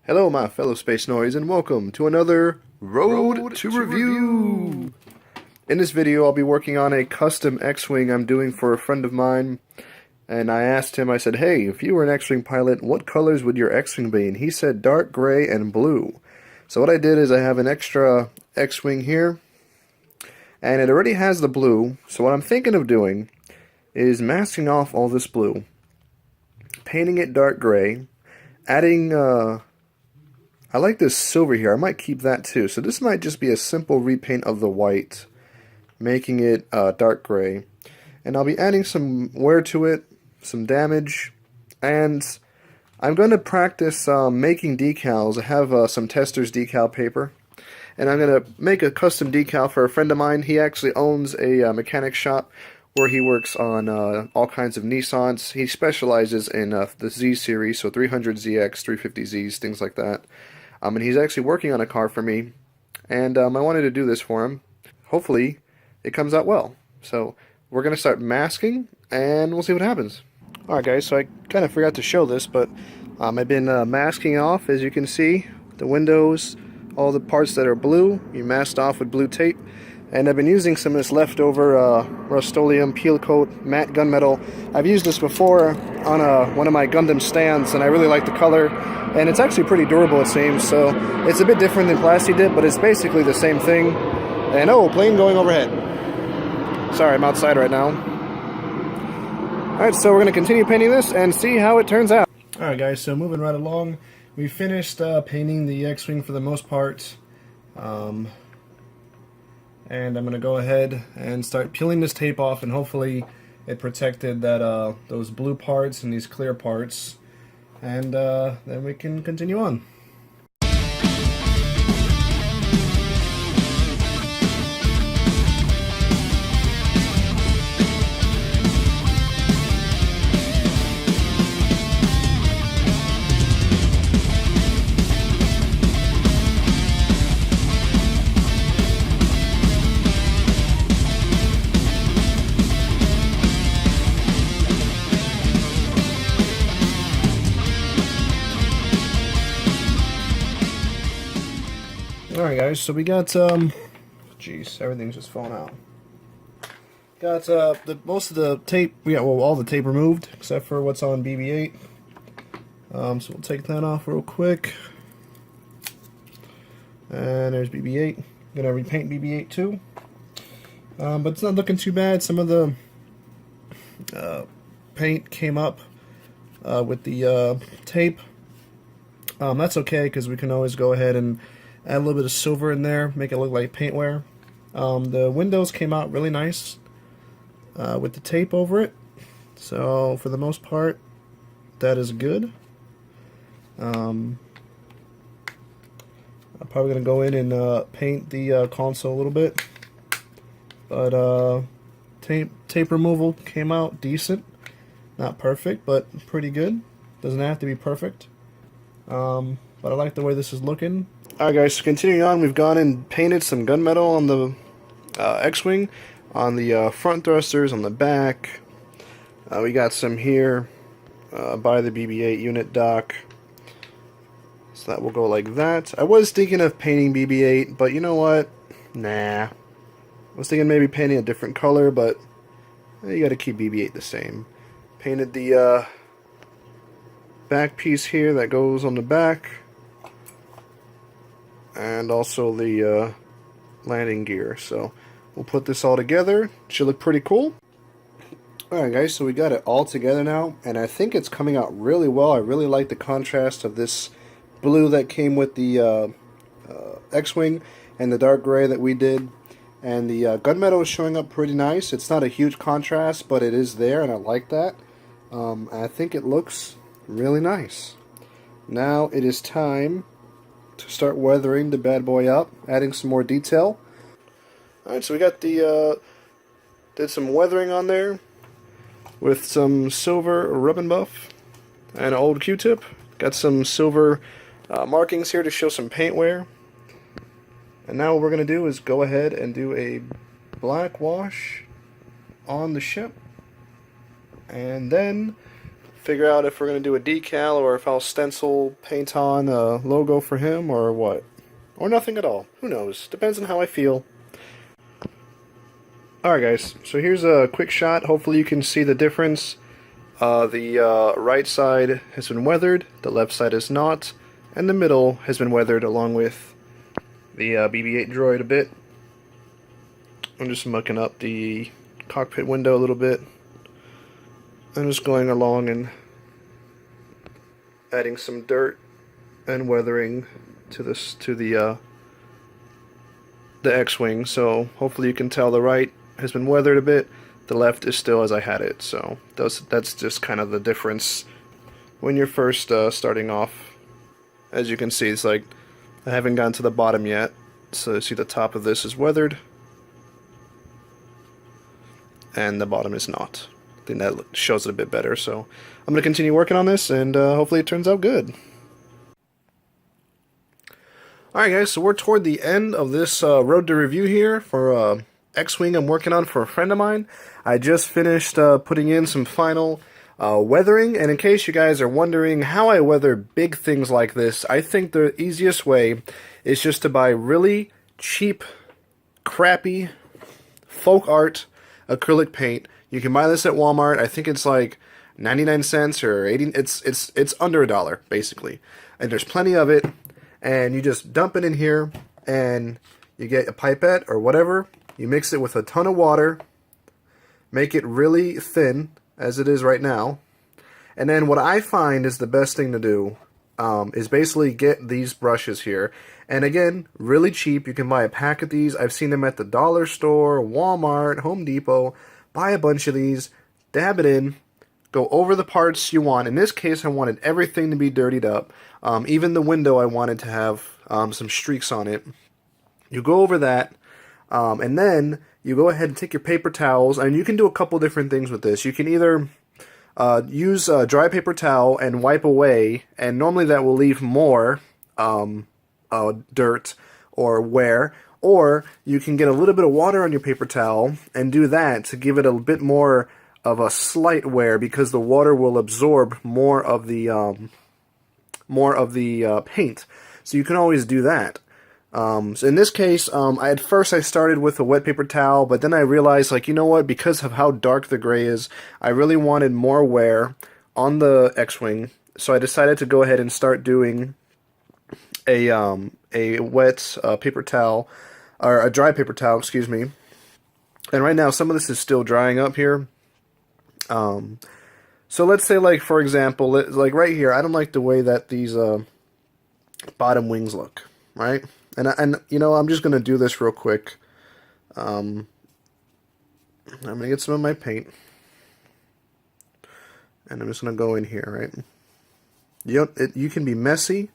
Hello, my fellow Space Noise, and welcome to another Road to Review! In this video, I'll be working on a custom X-Wing I'm doing for a friend of mine, and I asked him, I said, hey, if you were an X-Wing pilot, what colors would your X-Wing be? And he said dark gray and blue. So what I did is I have an extra X-Wing here, and it already has the blue, so what I'm thinking of doing is masking off all this blue, painting it dark gray, adding, I like this silver here. I might keep that too. So this might just be a simple repaint of the white, making it dark gray. And I'll be adding some wear to it, some damage, and I'm going to practice making decals. I have some Tester's decal paper, and I'm going to make a custom decal for a friend of mine. He actually owns a mechanic shop where he works on all kinds of Nissans. He specializes in the Z series, so 300ZX, 350Zs, things like that. And he's actually working on a car for me, and I wanted to do this for him. Hopefully, it comes out well. So, we're going to start masking, and we'll see what happens. Alright guys, so I kind of forgot to show this, but I've been masking off, as you can see, the windows, all the parts that are blue, you masked off with blue tape. And I've been using some of this leftover Rust-Oleum peel coat matte gunmetal. I've used this before on one of my Gundam stands, and I really like the color. And it's actually pretty durable, it seems. So it's a bit different than Plasti Dip, but it's basically the same thing. And oh, plane going overhead. Sorry, I'm outside right now. Alright, so we're going to continue painting this and see how it turns out. Alright guys, so moving right along. We finished painting the X-Wing for the most part. And I'm going to go ahead and start peeling this tape off, and hopefully it protected that those blue parts and these clear parts, and then we can continue on. Alright guys, so we got, jeez, everything's just falling out. Got, most of the tape, well, all the tape removed, except for what's on BB-8. So we'll take that off real quick. And there's BB-8. Gonna repaint BB-8 too. But it's not looking too bad. Some of the, paint came up, with the, tape. That's okay, because we can always go ahead and add a little bit of silver in there, make it look like paint wear. The windows came out really nice with the tape over it. So for the most part, that is good. I'm probably going to go in and paint the console a little bit. But tape removal came out decent. Not perfect, but pretty good. Doesn't have to be perfect. But I like the way this is looking. Alright guys, so continuing on, we've gone and painted some gunmetal on the X-Wing, on the front thrusters, on the back. We got some here by the BB-8 unit dock. So that will go like that. I was thinking of painting BB-8, but you know what? Nah. I was thinking maybe painting a different color, but you gotta keep BB-8 the same. Painted the back piece here that goes on the back. And also the landing gear. So we'll put this all together. Should look pretty cool. Alright guys, so we got it all together now, and I think it's coming out really well. I really like the contrast of this blue that came with the X-Wing and the dark gray that we did. And the gunmetal is showing up pretty nice. It's not a huge contrast, but it is there, and I like that. I think it looks really nice. Now it is time to start weathering the bad boy up, adding some more detail. Alright, so we got the, did some weathering on there with some silver ribbon buff and an old Q-tip. Got some silver markings here to show some paint wear. And now what we're going to do is go ahead and do a black wash on the ship. And then figure out if we're going to do a decal or if I'll stencil paint on a logo for him or what. Or nothing at all. Who knows? Depends on how I feel. Alright guys, so here's a quick shot. Hopefully you can see the difference. The right side has been weathered, the left side is not, and the middle has been weathered along with the BB-8 droid a bit. I'm just mucking up the cockpit window a little bit. I'm just going along and adding some dirt and weathering to the X-wing. So hopefully you can tell the right has been weathered a bit. The left is still as I had it. So that's just kind of the difference when you're first starting off. As you can see, it's like I haven't gotten to the bottom yet. So see the top of this is weathered, and the bottom is not. I think that shows it a bit better. So I'm going to continue working on this, and hopefully it turns out good. Alright guys, so we're toward the end of this road to review here for X-Wing I'm working on for a friend of mine. I just finished putting in some final weathering, and in case you guys are wondering how I weather big things like this, I think the easiest way is just to buy really cheap, crappy, folk art acrylic paint. You can buy this at Walmart. I think it's like 99 cents or 80. It's under $1 basically, and there's plenty of it. And you just dump it in here, and you get a pipette or whatever. You mix it with a ton of water, make it really thin as it is right now, and then what I find is the best thing to do is basically get these brushes here. And again, really cheap. You can buy a pack of these. I've seen them at the dollar store, Walmart, Home Depot. Buy a bunch of these, dab it in, go over the parts you want. In this case, I wanted everything to be dirtied up. Even the window I wanted to have some streaks on it. You go over that, and then you go ahead and take your paper towels, and you can do a couple different things with this. You can either use a dry paper towel and wipe away, and normally that will leave more dirt or wear. Or you can get a little bit of water on your paper towel and do that to give it a bit more of a slight wear, because the water will absorb more of the paint. So you can always do that. So in this case, at first I started with a wet paper towel, but then I realized, like, you know what, because of how dark the gray is, I really wanted more wear on the X-Wing, so I decided to go ahead and start doing a wet paper towel, or a dry paper towel, excuse me. And right now some of this is still drying up here. So let's say, like, for example, like right here, I don't like the way that these bottom wings look, right? And you know, I'm just gonna do this real quick. I'm gonna get some of my paint, and I'm just gonna go in here, right? You can be messy.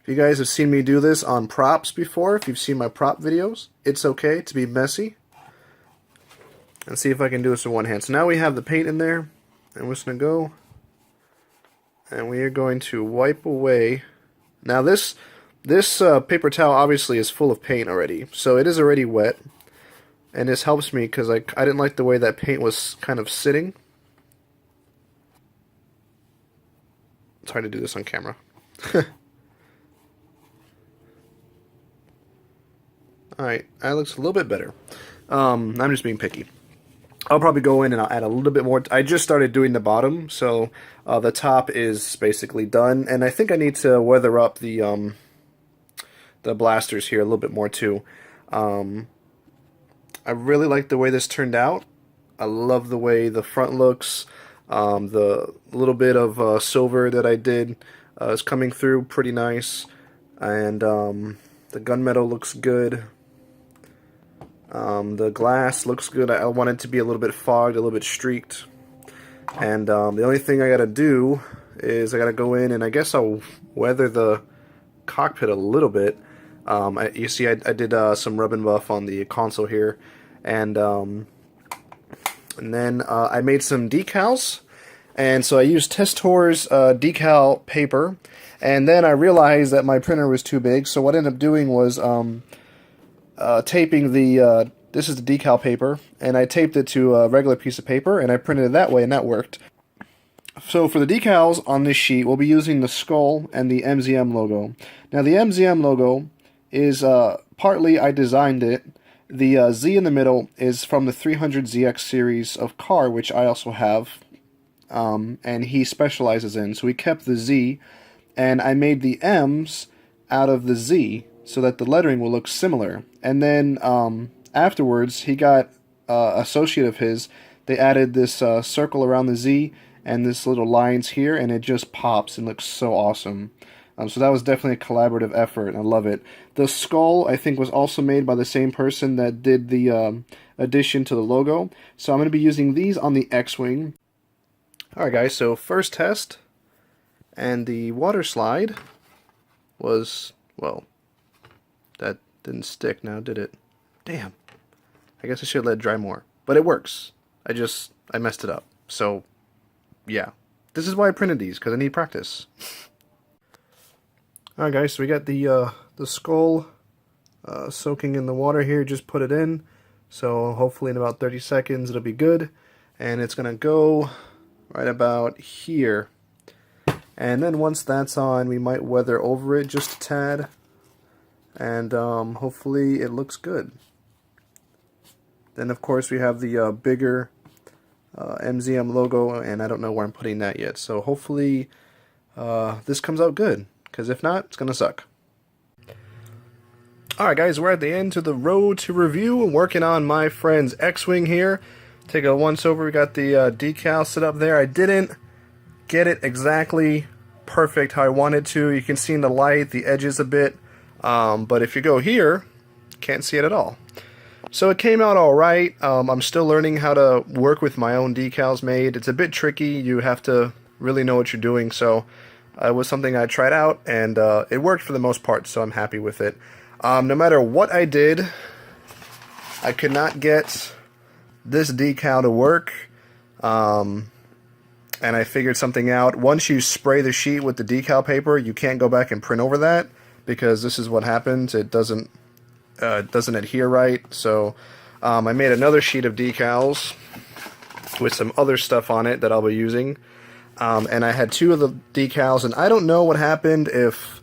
If you guys have seen me do this on props before, if you've seen my prop videos, it's okay to be messy. And see if I can do this with one hand. So now we have the paint in there, and we're just going to go, and we are going to wipe away. Now this paper towel obviously is full of paint already, so it is already wet, and this helps me because I didn't like the way that paint was kind of sitting. It's hard to do this on camera. Alright, that looks a little bit better. I'm just being picky. I'll probably go in and I'll add a little bit more. I just started doing the bottom, so the top is basically done. And I think I need to weather up the blasters here a little bit more too. I really like the way this turned out. I love the way the front looks. The little bit of silver that I did is coming through pretty nice. And the gunmetal looks good. The glass looks good. I want it to be a little bit fogged, a little bit streaked. And the only thing I gotta do is I gotta go in and I guess I'll weather the cockpit a little bit. You see I did some rub and buff on the console here. And then I made some decals. And so I used SWTOR's decal paper. And then I realized that my printer was too big, so what I ended up doing was taping the, this is the decal paper, and I taped it to a regular piece of paper, and I printed it that way, and that worked. So for the decals on this sheet, we'll be using the skull and the MZM logo. Now the MZM logo is partly I designed it. The Z in the middle is from the 300ZX series of car, which I also have, and he specializes in. So we kept the Z, and I made the M's out of the Z so that the lettering will look similar. And then afterwards, he got associate of his. They added this circle around the Z and this little lines here, and it just pops and looks so awesome. So that was definitely a collaborative effort, and I love it. The skull, I think, was also made by the same person that did the addition to the logo. So I'm going to be using these on the X-Wing. Alright guys, so first test, and the water slide was, well, that didn't stick now, did it? Damn. I guess I should have let it dry more. But it works. I messed it up. So, yeah. This is why I printed these, because I need practice. Alright guys, so we got the skull soaking in the water here. Just put it in. So hopefully in about 30 seconds it'll be good. And it's going to go right about here. And then once that's on, we might weather over it just a tad. And hopefully it looks good. Then of course we have the bigger MZM logo, and I don't know where I'm putting that yet. So hopefully this comes out good. Because if not, it's going to suck. Alright guys, we're at the end to the road to review. I'm working on my friend's X-Wing here. Take a once over. We got the decal set up there. I didn't get it exactly perfect how I wanted to. You can see in the light the edges a bit. But if you go here, can't see it at all. So it came out alright. I'm still learning how to work with my own decals made. It's a bit tricky. You have to really know what you're doing. So it was something I tried out, and it worked for the most part, so I'm happy with it. No matter what I did, I could not get this decal to work, and I figured something out. Once you spray the sheet with the decal paper, you can't go back and print over that, because this is what happens. It doesn't adhere right. So I made another sheet of decals with some other stuff on it that I'll be using. And I had two of the decals, and I don't know what happened if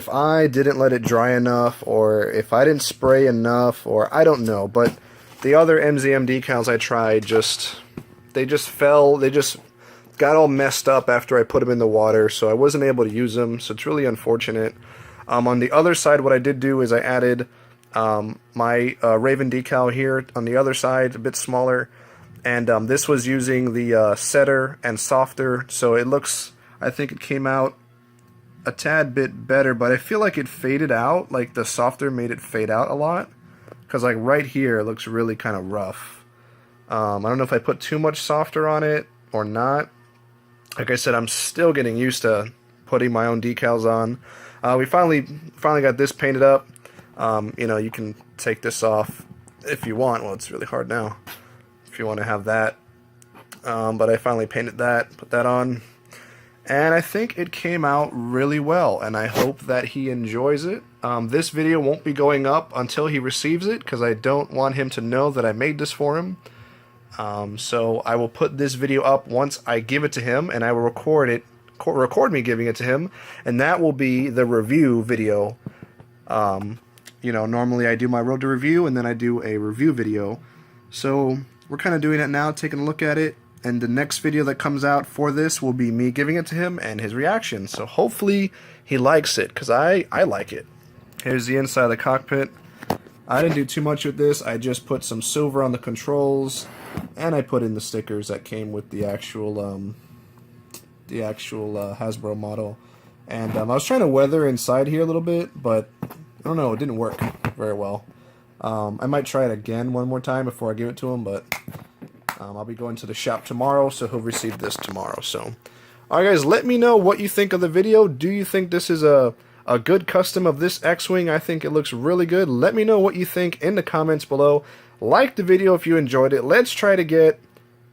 I didn't let it dry enough, or if I didn't spray enough, or I don't know. But the other MZM decals I tried they just got all messed up after I put them in the water, so I wasn't able to use them. So it's really unfortunate. On the other side, what I did do is I added my Raven decal here on the other side, a bit smaller. And this was using the SWTOR and SWTOR, so it looks, I think it came out a tad bit better, but I feel like it faded out, like the SWTOR made it fade out a lot, because like right here it looks really kind of rough. I don't know if I put too much SWTOR on it or not. Like I said, I'm still getting used to putting my own decals on. We finally got this painted up. You know, you can take this off if you want. Well, it's really hard now. If you want to have that, but I finally painted that, put that on, and I think it came out really well, and I hope that he enjoys it. This video won't be going up until he receives it, because I don't want him to know that I made this for him. So I will put this video up once I give it to him, and I will record me giving it to him, and that will be the review video. You know, normally I do my road to review, and then I do a review video. So we're kind of doing it now, taking a look at it, and the next video that comes out for this will be me giving it to him and his reaction. So hopefully he likes it, because I like it. Here's the inside of the cockpit. I didn't do too much with this. I just put some silver on the controls, and I put in the stickers that came with the actual hasbro model. And I was trying to weather inside here a little bit, but I don't know, it didn't work very well. I might try it again one more time before I give it to him, but I'll be going to the shop tomorrow, so he'll receive this tomorrow. So, alright guys, let me know what you think of the video. Do you think this is a good custom of this X-Wing? I think it looks really good. Let me know what you think in the comments below. Like the video if you enjoyed it. Let's try to get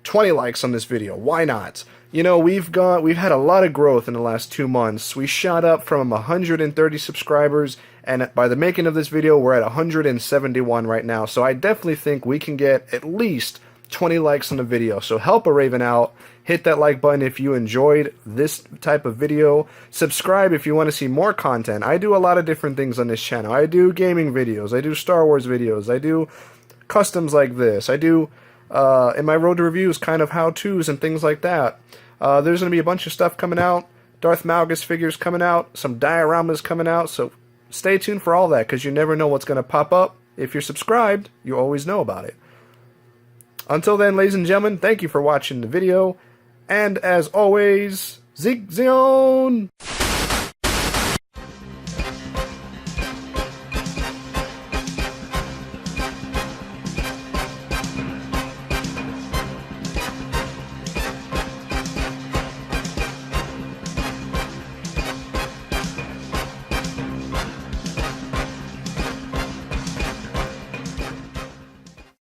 20 likes on this video. Why not? You know, we've had a lot of growth in the last 2 months. We shot up from 130 subscribers, and by the making of this video, we're at 171 right now. So I definitely think we can get at least 20 likes on the video. So help a Raven out. Hit that like button if you enjoyed this type of video. Subscribe if you want to see more content. I do a lot of different things on this channel. I do gaming videos. I do Star Wars videos. I do customs like this. I do, in my road to reviews, kind of how-tos and things like that. There's going to be a bunch of stuff coming out. Darth Malgus figures coming out. Some dioramas coming out. So stay tuned for all that, because you never know what's going to pop up. If you're subscribed, you always know about it. Until then, ladies and gentlemen, thank you for watching the video. And as always, Zig Zion!